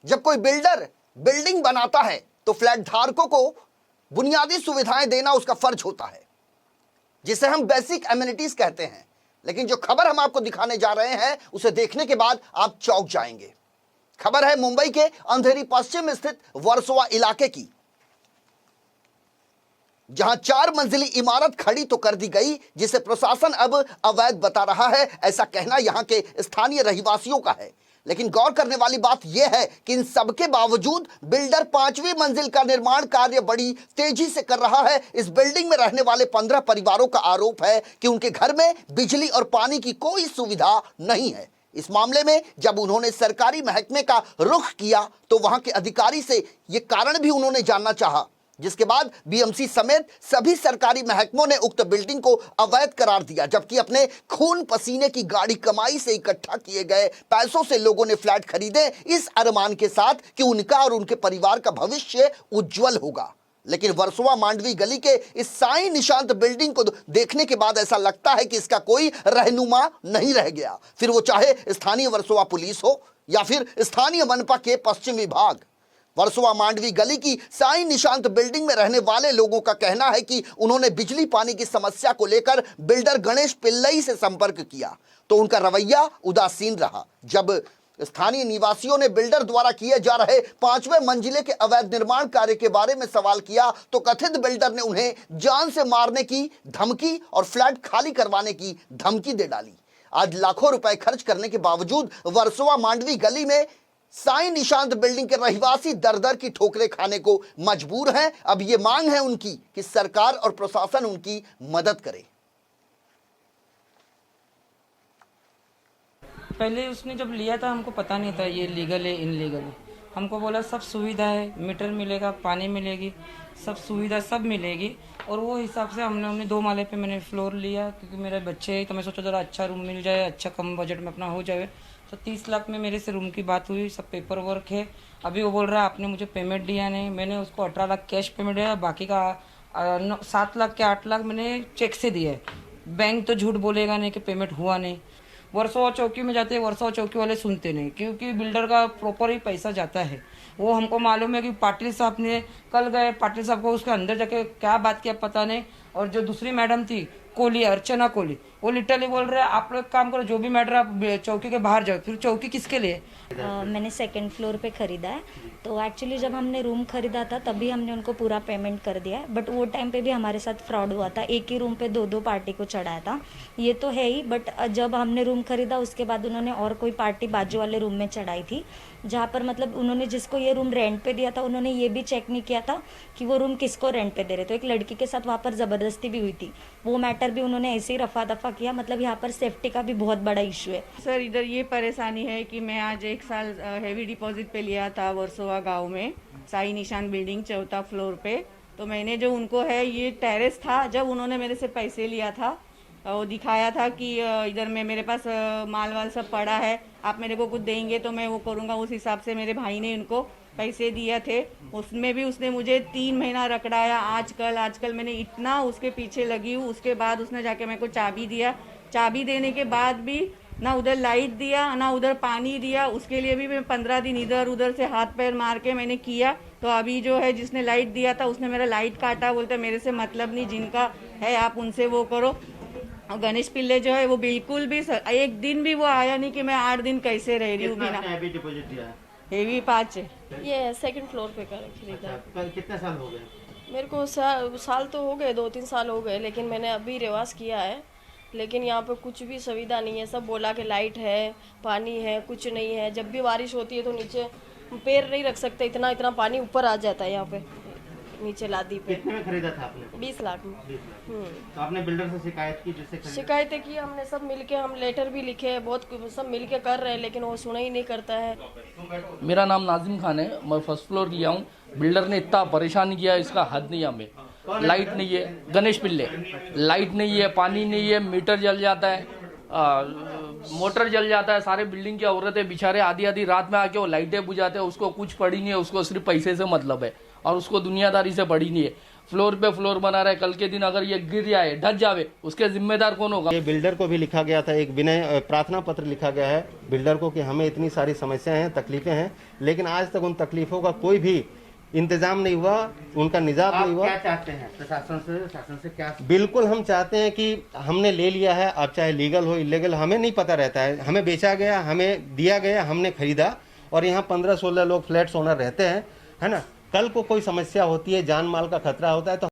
जब कोई builder building बनाता है तो फ्लैट धारकों को बुनियादी सुविधाएं देना उसका फर्ज होता है, जिसे हम बेसिक एमिनिटीज कहते हैं। लेकिन जो खबर हम आपको दिखाने जा रहे हैं उसे देखने के बाद आप चौंक जाएंगे। खबर है मुंबई के अंधेरी पश्चिम स्थित वर्सोवा इलाके की, जहां 4 मंजिली इमारत खड़ी तो कर दी गई, जिसे प्रशासन अब अवैध बता रहा है, ऐसा कहना यहां के स्थानीय रहवासियों का है। लेकिन गौर करने वाली बात यह है कि इन सबके बावजूद बिल्डर 5वीं मंजिल का निर्माण कार्य बड़ी तेजी से कर रहा है। इस बिल्डिंग में रहने वाले 15 परिवारों का आरोप है कि उनके घर में बिजली और पानी की कोई सुविधा नहीं है। इस मामले में जब उन्होंने सरकारी महकमे का रुख किया तो वहां के अधिकारी से यह कारण भी उन्होंने जानना चाहा, जिसके बाद बीएमसी समेत सभी सरकारी महकमों ने उक्त बिल्डिंग को अवैध करार दिया। जबकि अपने खून पसीने की गाड़ी कमाई से इकट्ठा किए गए पैसों से लोगों ने फ्लैट खरीदे, इस अरमान के साथ कि उनका और उनके परिवार का भविष्य उज्जवल होगा। लेकिन वर्सोवा मांडवी गली के इस साईं निशांत बिल्डिंग को देखने के बाद ऐसा लगता है कि इसका कोई रहनुमा नहीं रह गया, फिर वो चाहे स्थानीय वर्सोवा पुलिस हो या फिर स्थानीय मनपा के पश्चिम विभाग। वर्सोवा मांडवी गली की साईं निशांत बिल्डिंग में रहने वाले लोगों का कहना है कि उन्होंने बिजली पानी की समस्या को लेकर बिल्डर गणेश पिल्लई से संपर्क किया तो उनका रवैया उदासीन रहा। जब स्थानीय निवासियों ने बिल्डर द्वारा किए जा रहे 5वें मंजिले के अवैध निर्माण कार्य के बारे में सवाल किया तो कथित बिल्डर ने उन्हें जान से मारने की धमकी और फ्लैट खाली करवाने की धमकी दे डाली। आज लाखों रुपए खर्च करने के बावजूद वर्सोवा मांडवी गली में साईं निशांत बिल्डिंग के रहवासी दर दर की ठोकरें खाने को मजबूर हैं। अब ये मांग है उनकी कि सरकार और प्रशासन उनकी मदद करे। पहले उसने जब लिया था हमको पता नहीं था ये लीगल है इनलीगल है। हमको बोला सब सुविधा है, मीटर मिलेगा, पानी मिलेगी, सब सुविधा सब मिलेगी। और वो हिसाब से हमने 2 माले पे मैंने फ्लोर लिया क्योंकि मेरे बच्चे हैं तो मैं सोचा जरा अच्छा रूम मिल जाए, अच्छा कम बजट में अपना हो जाए। तो 30 लाख में मेरे से रूम की बात हुई, सब पेपर वर्क है। अभी वो बोल रहा है आपने मुझे पेमेंट दिया नहीं। मैंने उसको 18 लाख कैश पेमेंट दिया, बाकी का 7 लाख के 8 लाख मैंने चेक से दिया है। बैंक तो झूठ बोलेगा नहीं कि पेमेंट हुआ नहीं। वर्सोवा चौकी में जाते हैं, वर्सोवा चौकी वाले सुनते नहीं क्योंकि बिल्डर का प्रॉपर ही पैसा जाता है। वो हमको मालूम है कि पाटिल साहब ने कल गए, पाटिल साहब को उसके अंदर जाके क्या बात किया पता नहीं। और जो दूसरी मैडम थी कोहली, अर्चना कोहली, वो लिटरली बोल रहे हैं आप लोग काम करो, जो भी मैटर आप चौकी के बाहर जाओ। फिर चौकी किसके लिए? मैंने 2nd फ्लोर पे ख़रीदा है। तो एक्चुअली जब हमने रूम ख़रीदा था तभी हमने उनको पूरा पेमेंट कर दिया है। बट वो टाइम पे भी हमारे साथ फ्रॉड हुआ था, एक ही रूम पे 2-2 पार्टी को चढ़ाया था। ये तो है ही, बट जब हमने रूम ख़रीदा उसके बाद उन्होंने और कोई पार्टी बाजू वाले रूम में चढ़ाई थी, जहाँ पर मतलब उन्होंने जिसको ये रूम रेंट पे दिया था उन्होंने ये भी चेक नहीं किया था कि वो रूम किसको रेंट पे दे रहे। तो एक लड़की के साथ वहाँ पर ज़बरदस्ती भी हुई थी, वो मैटर भी उन्होंने ऐसे ही रफा दफा किया। मतलब यहाँ पर सेफ्टी का भी बहुत बड़ा इशू है। सर इधर ये परेशानी है कि मैं आज 1 साल हेवी डिपॉजिट पे लिया था वर्सोवा गांव में, साईं निशांत बिल्डिंग 4था फ्लोर पे। तो मैंने जो उनको है ये टेरेस था, जब उन्होंने मेरे से पैसे लिया था वो दिखाया था कि इधर में मेरे पास माल वाल सब पड़ा है, आप मेरे को कुछ देंगे तो मैं वो करूँगा। उस हिसाब से मेरे भाई ने उनको पैसे दिए थे। उसमें भी उसने मुझे 3 महीना रखड़ाया। आजकल मैंने इतना उसके पीछे लगी हूँ। उसके बाद उसने जाके मेरे को चाबी दिया। चाबी देने के बाद भी ना उधर लाइट दिया ना उधर पानी दिया। उसके लिए भी मैं 15 दिन इधर उधर से हाथ पैर मार के मैंने किया। तो अभी जो है जिसने लाइट दिया था उसने मेरा लाइट काटा, बोलते मेरे से मतलब नहीं, जिनका है आप उनसे वो करो। और गणेश पिल्ले जो है वो बिल्कुल भी एक दिन भी वो आया नहीं कि मैं 8 दिन कैसे रह रही हूँ बिना। हेवी 5 है। ये 2nd फ्लोर पे खरीदा। अच्छा, कितने साल हो गए? मेरे को साल तो हो गए, 2-3 साल हो गए, लेकिन मैंने अभी रिवाज किया है। लेकिन यहाँ पे कुछ भी सुविधा नहीं है। सब बोला कि लाइट है, पानी है, कुछ नहीं है। जब भी बारिश होती है तो नीचे पैर नहीं रख सकते, इतना इतना पानी ऊपर आ जाता है यहाँ पे नीचे लादी पे। कितने में खरीदा था आपने? 20 लाख में। तो आपने बिल्डर से शिकायत की जिससे खरीदा? शिकायतें की हमने, सब मिलके, हम लेटर भी लिखे, बहुत सब मिलके कर रहे हैं, लेकिन वो सुना ही नहीं करता है। मेरा नाम नाजिम खान है, मैं 1st फ्लोर लिया हूँ। बिल्डर ने इतना परेशान किया, इसका हद नहीं है हमें। लाइट नहीं है, गणेश पिल्ले, लाइट नहीं है, पानी नहीं है, मीटर जल जाता है, मोटर जल जाता है। सारे बिल्डिंग की औरतें बेचारे आधी रात में आके वो लाइटें बुझाते हैं। उसको कुछ पड़ी नहीं है, उसको सिर्फ पैसे से मतलब है और उसको दुनियादारी से पड़ी नहीं है। फ्लोर पे फ्लोर बना रहे, कल के दिन अगर ये गिर जाए ढस जावे उसके जिम्मेदार कौन होगा? ये बिल्डर को भी लिखा गया था, एक विनय प्रार्थना पत्र लिखा गया है बिल्डर को कि हमें इतनी सारी समस्याएं हैं, तकलीफें हैं, लेकिन आज तक उन तकलीफों का कोई भी इंतजाम नहीं हुआ, उनका निजात नहीं हुआ। क्या चाहते हैं प्रशासन से? शासन से क्या? बिल्कुल हम चाहते हैं कि हमने ले लिया है, अब चाहे लीगल हो इलीगल हमें नहीं पता रहता है, हमें बेचा गया, हमें दिया गया, हमने खरीदा और यहाँ 15-16 लोग फ्लैट्स ओनर रहते हैं, है ना। कल को कोई समस्या होती है, जान माल का खतरा होता है तो